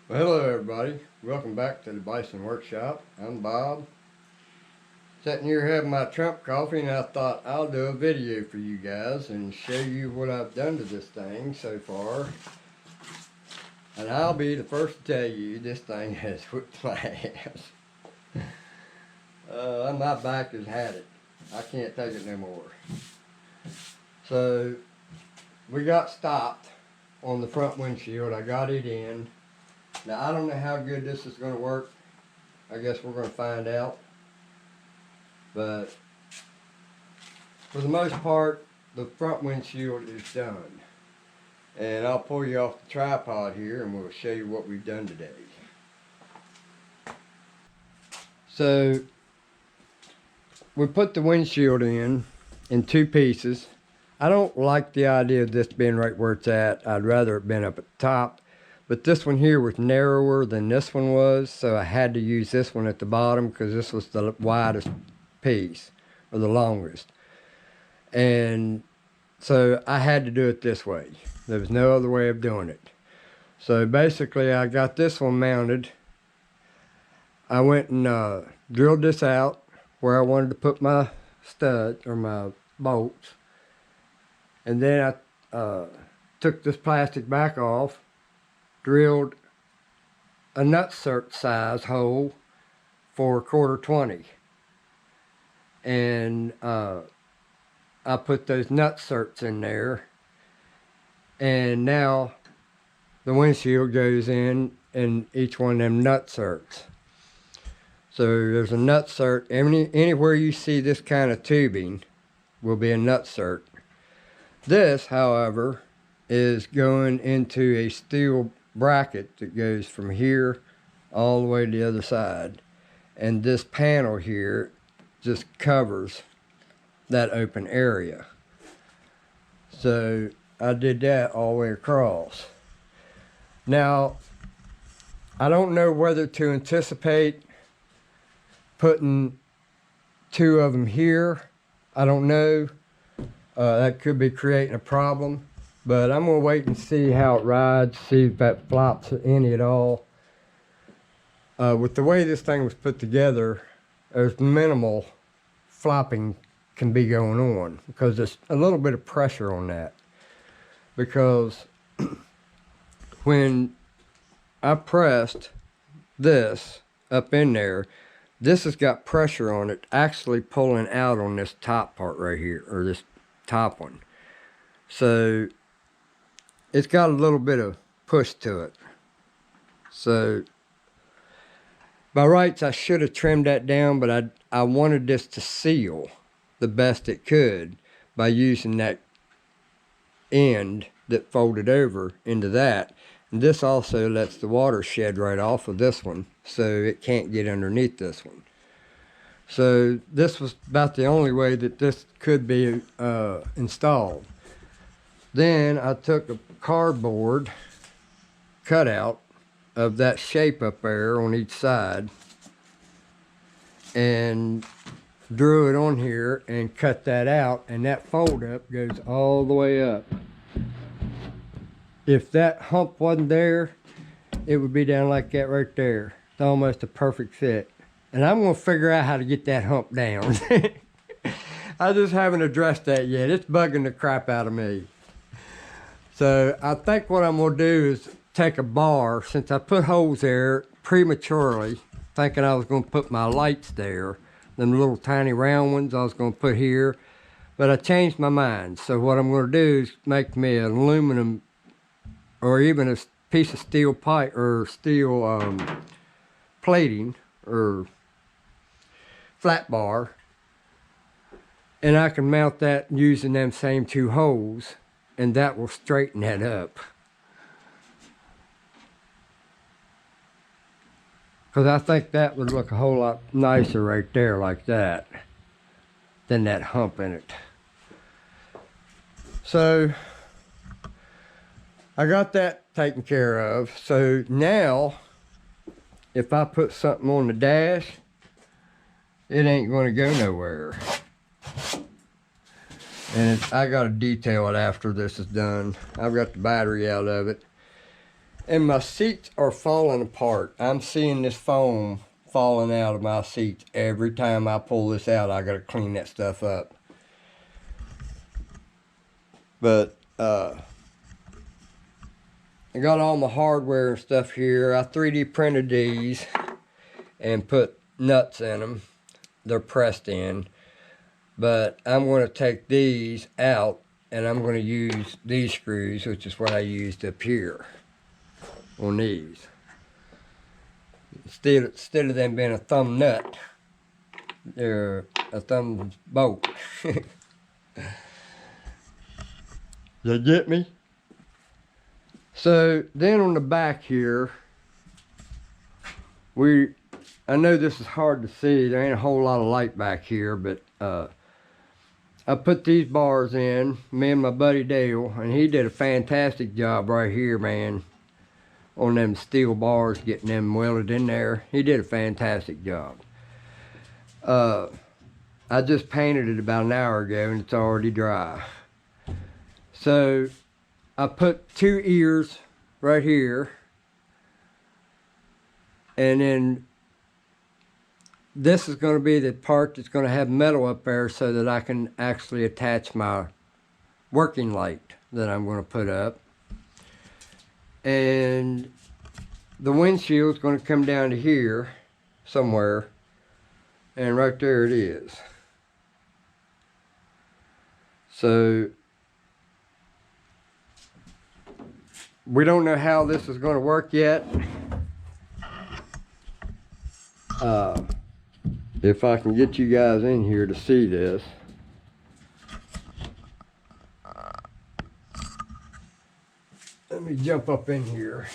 Well, hello everybody. Welcome back to the Bison Workshop. I'm Bob. Sitting here having my Trump coffee, and I thought I'll do a video for you guys and show you what I've done to this thing so far. And I'll be the first to tell you this thing has whipped my ass. My back has had it. I can't take it no more. So we got stopped on the front windshield. I got it in. Now, I don't know how good this is going to work. I guess we're going to find out. But for the most part, the front windshield is done. And I'll pull you off the tripod here and we'll show you what we've done today. So, we put the windshield in two pieces. I don't like the idea of this being right where it's at. I'd rather it been up at the top. But this one here was narrower than this one was, so I had to use this one at the bottom because this was the widest piece, or the longest. And so I had to do it this way. There was no other way of doing it. So basically I got this one mounted. I went and drilled this out where I wanted to put my stud or my bolts. And then I took this plastic back off, drilled a nut size hole for 1/4 20, and I put those nut certs in there, and now the windshield goes in each one of them nut certs. So there's a nut cert. Anywhere you see this kind of tubing will be a nut cert. This, however, is going into a steel bracket that goes from here all the way to the other side, and this panel here just covers that open area. So I did that all the way across. Now I don't know whether to anticipate putting two of them here. I don't know. That could be creating a problem. But I'm going to wait and see how it rides, see if that flops any at all. With the way this thing was put together, there's minimal flopping can be going on because there's a little bit of pressure on that. Because when I pressed this up in there, this has got pressure on it actually pulling out on this top part right here, or this top one. So it's got a little bit of push to it. So by rights I should have trimmed that down, but I wanted this to seal the best it could by using that end that folded over into that. And this also lets the water shed right off of this one, so it can't get underneath this one. So this was about the only way that this could be installed. Then I took a cardboard cutout of that shape up there on each side and drew it on here and cut that out, and that fold up goes all the way up. If that hump wasn't there, it would be down like that right there. It's almost a perfect fit. And I'm going to figure out how to get that hump down. I just haven't addressed that yet. It's bugging the crap out of me. So I think what I'm going to do is take a bar, since I put holes there prematurely, thinking I was going to put my lights there, them little tiny round ones I was going to put here, but I changed my mind. So what I'm going to do is make me an aluminum or even a piece of steel pipe or steel plating or flat bar, and I can mount that using them same two holes, and that will straighten that up. Because I think that would look a whole lot nicer right there like that than that hump in it. So I got that taken care of. So now if I put something on the dash, it ain't going to go nowhere. And I got to detail it after this is done. I've got the battery out of it. And my seats are falling apart. I'm seeing this foam falling out of my seats. Every time I pull this out, I gotta clean that stuff up. But I got all my hardware and stuff here. I 3D printed these and put nuts in them. They're pressed in. But I'm going to take these out and I'm going to use these screws, which is what I used up here on these. Instead of them being a thumb nut, they're a thumb bolt. You get me? So then on the back here, I know this is hard to see. There ain't a whole lot of light back here, but I put these bars in, me and my buddy Dale, and he did a fantastic job right here, man, on them steel bars, getting them welded in there. He did a fantastic job. I just painted it about an hour ago and it's already dry. So I put 2 ears right here, and then this is going to be the part that's going to have metal up there so that I can actually attach my working light that I'm going to put up. And the windshield is going to come down to here somewhere, and right there it is. So we don't know how this is going to work yet. If I can get you guys in here to see this. Let me jump up in here.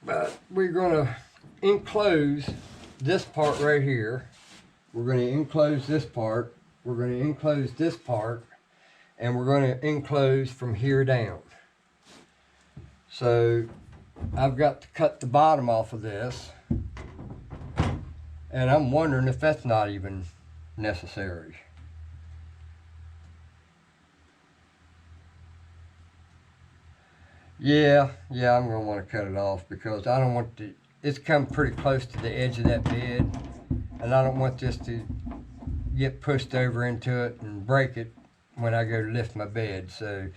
But we're going to enclose this part right here. We're going to enclose this part. We're going to enclose this part. And we're going to enclose from here down. So I've got to cut the bottom off of this. And I'm wondering if that's not even necessary. Yeah, I'm going to want to cut it off because I don't want to, it's come pretty close to the edge of that bed. And I don't want this to get pushed over into it and break it when I go to lift my bed. So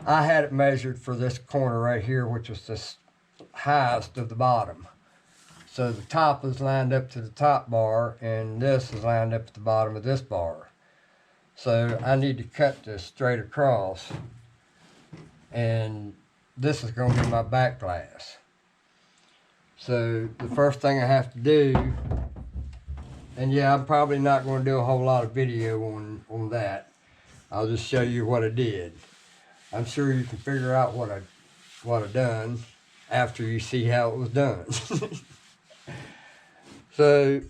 I had it measured for this corner right here, which was the highest of the bottom. So the top is lined up to the top bar and this is lined up at the bottom of this bar. So I need to cut this straight across, and this is going to be my back glass. So the first thing I have to do, and yeah, I'm probably not going to do a whole lot of video on that. I'll just show you what I did. I'm sure you can figure out what I done after you see how it was done. So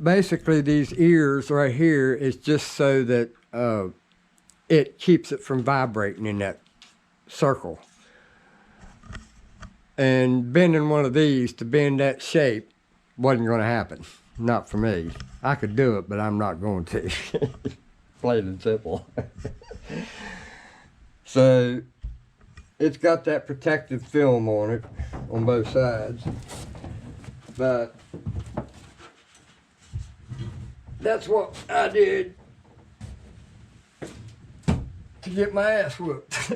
basically these ears right here is just so that it keeps it from vibrating in that circle. And bending one of these to bend that shape wasn't going to happen. Not for me. I could do it, but I'm not going to. Plain and simple. So it's got that protective film on it on both sides, but that's what I did to get my ass whooped.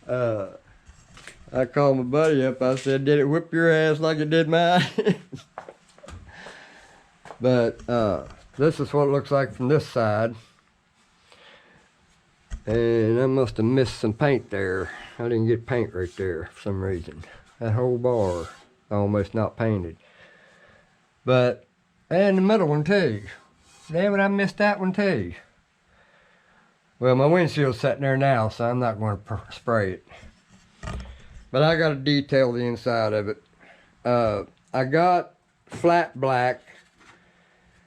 I called my buddy up. I said, did it whip your ass like it did mine? But this is what it looks like from this side. And I must have missed some paint there. I didn't get paint right there for some reason. That whole bar almost not painted. But, and the middle one too. Damn it, I missed that one too. Well, my windshield's sitting there now, so I'm not going to spray it. But I got to detail the inside of it. I got flat black.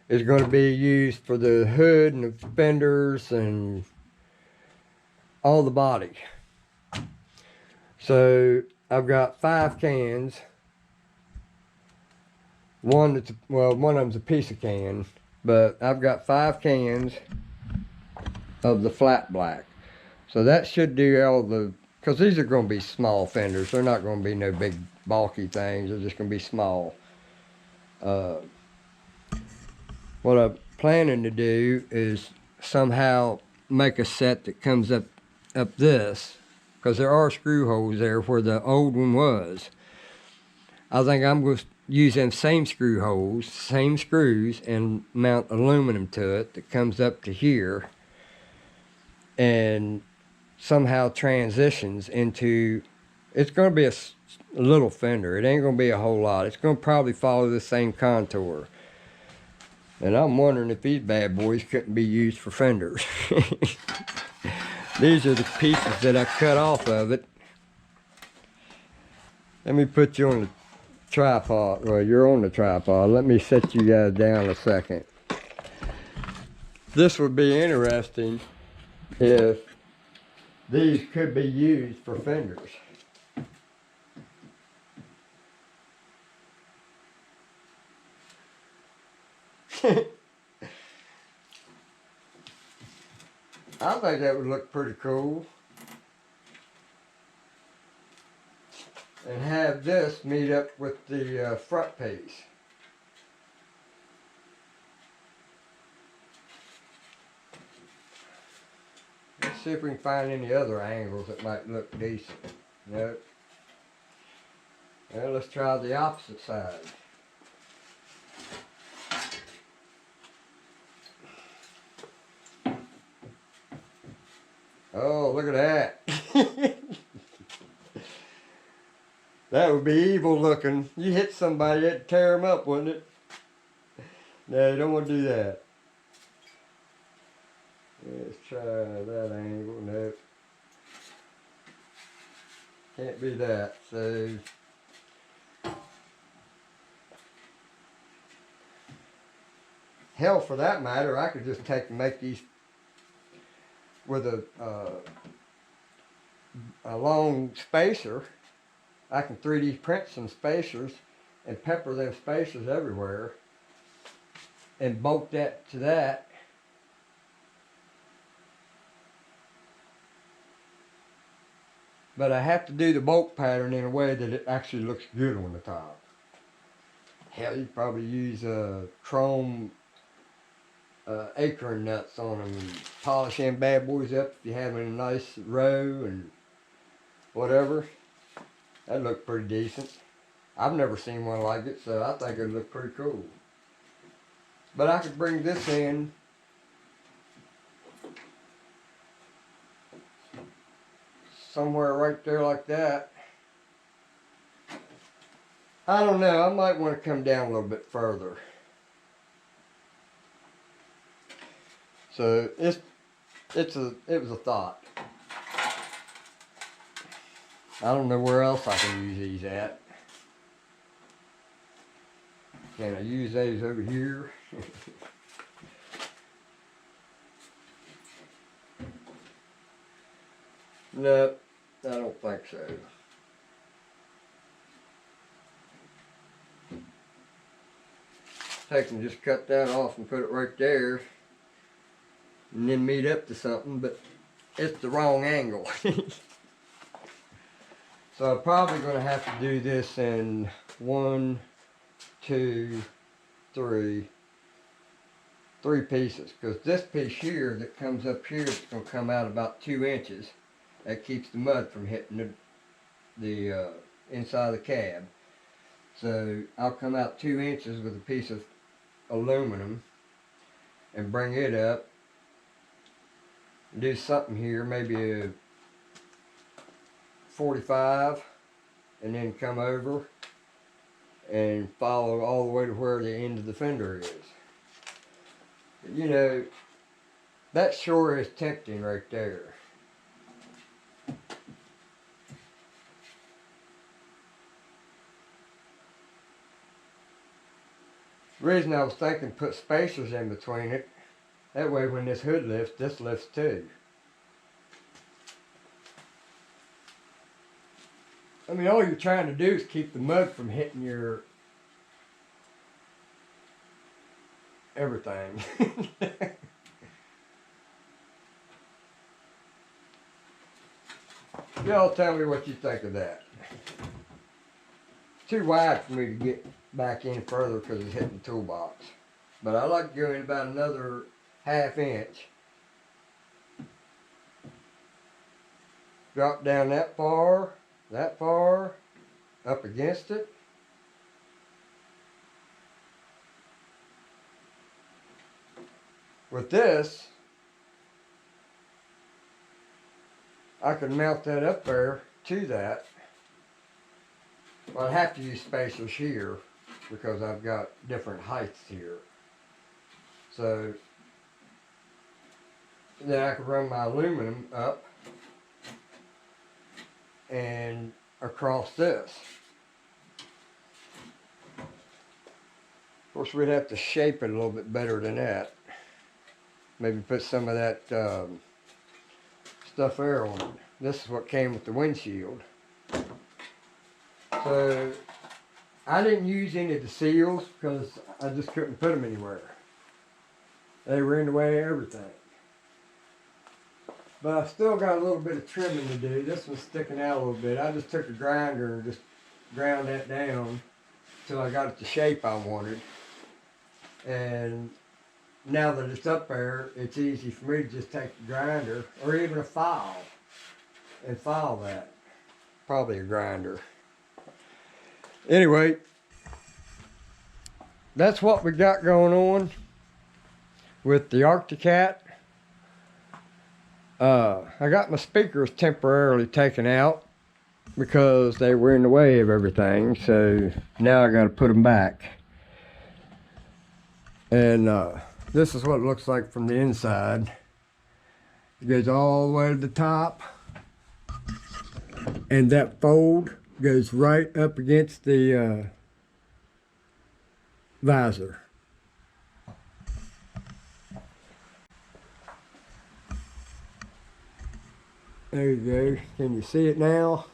Is going to be used for the hood and the fenders and all the body. So I've got 5 cans, One that's, well, one of them's a piece of can, but I've got 5 cans of the flat black. So that should do all the, because these are going to be small fenders. They're not going to be no big bulky things. They're just going to be small. Uh, what I'm planning to do is somehow make a set that comes up this, because there are screw holes there where the old one was. I think I'm going to use them same screw holes, same screws, and mount aluminum to it that comes up to here and somehow transitions into, it's going to be a little fender. It ain't going to be a whole lot. It's going to probably follow the same contour. And I'm wondering if these bad boys couldn't be used for fenders. These are the pieces that I cut off of it. Let me put you on the tripod. Well, you're on the tripod. Let me set you guys down a second. This would be interesting if these could be used for fenders. I think that would look pretty cool. And have this meet up with the front piece. Let's see if we can find any other angles that might look decent. Nope. Well, let's try the opposite side. Oh, look at that. That would be evil looking. You hit somebody, it'd tear them up, wouldn't it? No, you don't want to do that. Let's try that angle. Nope. Can't be that. So hell, for that matter, I could just take and make these with a long spacer. I can 3D print some spacers and pepper them spacers everywhere and bolt that to that. But I have to do the bolt pattern in a way that it actually looks good on the top. Hell, you'd probably use chrome acorn nuts on them and polish them bad boys up if you have a nice row and whatever. That'd look pretty decent. I've never seen one like it, so I think it'd look pretty cool. But I could bring this in somewhere right there like that. I don't know, I might want to come down a little bit further. So it was a thought. I don't know where else I can use these at. Can I use those over here? Nope, I don't think so. I can just cut that off and put it right there and then meet up to something, but it's the wrong angle. So I'm probably going to have to do this in 1, 2, 3 pieces, because this piece here that comes up here is going to come out about 2 inches. That keeps the mud from hitting the inside of the cab. So I'll come out 2 inches with a piece of aluminum and bring it up. Do something here, maybe a 45, and then come over and follow all the way to where the end of the fender is. You know, that sure is tempting right there. The reason I was thinking put spacers in between it, that way when this hood lifts, this lifts too. I mean, all you're trying to do is keep the mud from hitting your everything. Y'all tell me what you think of that. It's too wide for me to get back in further because it's hitting the toolbox. But I like going about another ½ inch. Drop down that far, up against it. With this, I can mount that up there to that. Well, I have to use spacers here because I've got different heights here. So then I can run my aluminum up and across this. Of course, we'd have to shape it a little bit better than that. Maybe put some of that stuff there on it. This is what came with the windshield. So I didn't use any of the seals because I just couldn't put them anywhere. They were in the way of everything. But I've still got a little bit of trimming to do. This one's sticking out a little bit. I just took a grinder and just ground that down until I got it the shape I wanted. And now that it's up there, it's easy for me to just take the grinder or even a file and file that. Probably a grinder. Anyway, that's what we got going on with the Arcticat. I got my speakers temporarily taken out because they were in the way of everything, so now I got to put them back. And this is what it looks like from the inside. It goes all the way to the top, and that fold goes right up against the visor. There you go. Can you see it now?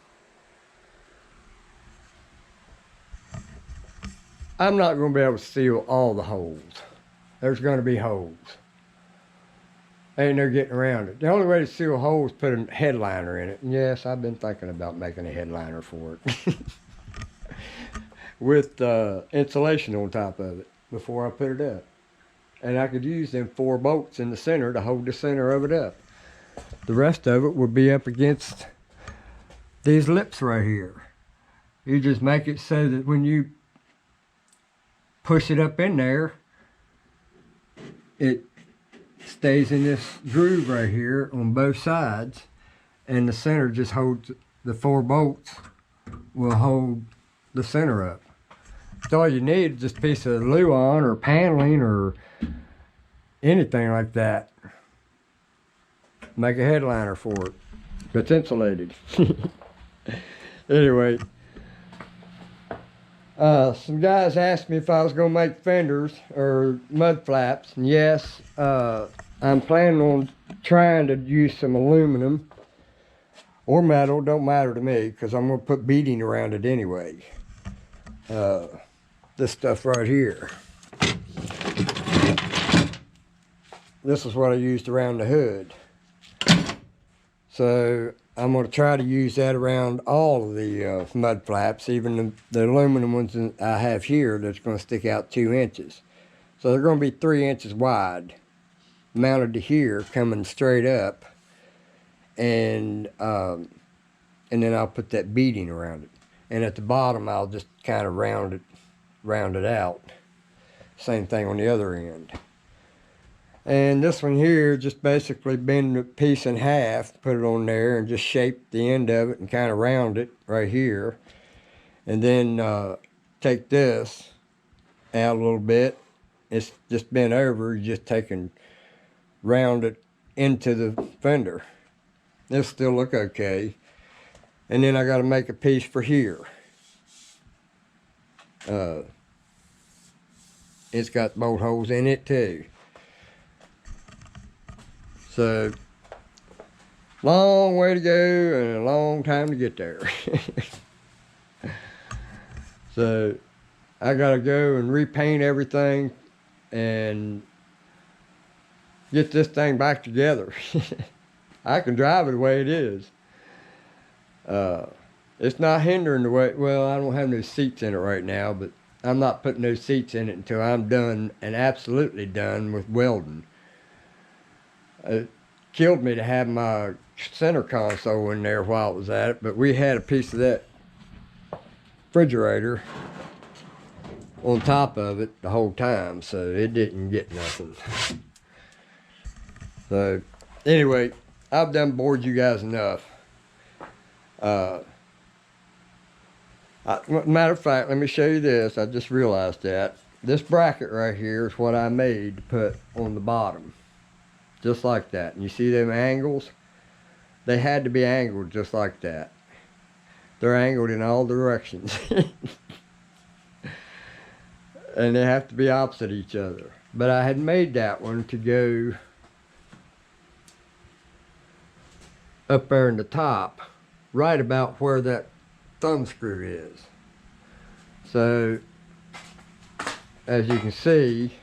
I'm not going to be able to seal all the holes. There's going to be holes. Ain't no getting around it. The only way to seal holes is put a headliner in it. And yes, I've been thinking about making a headliner for it. With insulation on top of it before I put it up. And I could use them 4 bolts in the center to hold the center of it up. The rest of it would be up against these lips right here. You just make it so that when you push it up in there, it stays in this groove right here on both sides, and the center just holds, the 4 bolts will hold the center up. So all you need is just a piece of Luan or paneling or anything like that. Make a headliner for it that's insulated. Anyway, some guys asked me if I was going to make fenders or mud flaps, and yes, I'm planning on trying to use some aluminum or metal, don't matter to me, because I'm going to put beading around it anyway. This stuff right here. This is what I used around the hood. So I'm going to try to use that around all of the mud flaps, even the aluminum ones I have here that's going to stick out 2 inches. So they're going to be 3 inches wide, mounted to here, coming straight up, and then I'll put that beading around it. And at the bottom, I'll just kind of round it out. Same thing on the other end. And this one here, just basically bend the piece in half, put it on there, and just shape the end of it and kind of round it right here. And then take this out a little bit. It's just bent over, you just take and round it into the fender. It'll still look okay. And then I got to make a piece for here. It's got bolt holes in it too. So, long way to go and a long time to get there. So, I gotta go and repaint everything and get this thing back together. I can drive it the way it is. It's not hindering the way, well, I don't have no seats in it right now, but I'm not putting no seats in it until I'm done and absolutely done with welding. It killed me to have my center console in there while I was at it, but we had a piece of that refrigerator on top of it the whole time, so it didn't get nothing. So anyway, I've done bored you guys enough. Matter of fact, let me show you this. I just realized that. This bracket right here is what I made to put on the bottom. Just like that. And you see them angles? They had to be angled just like that. They're angled in all directions. And they have to be opposite each other. But I had made that one to go up there in the top, right about where that thumb screw is. So, as you can see,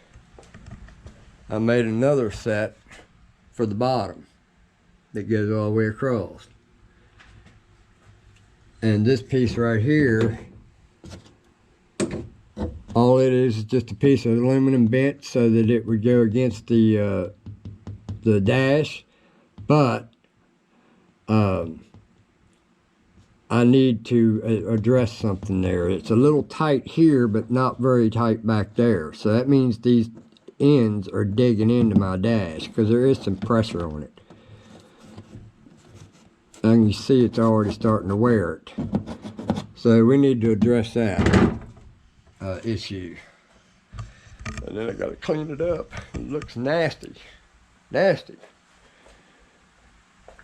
I made another set for the bottom that goes all the way across. And this piece right here, all it is just a piece of aluminum bent so that it would go against the dash, but I need to address something there. It's a little tight here, but not very tight back there. So that means these ends are digging into my dash because there is some pressure on it. And you see it's already starting to wear it. So we need to address that issue. And then I got to clean it up. It looks nasty. Nasty.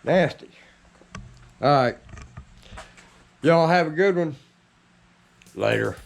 Nasty. All right. Y'all have a good one. Later.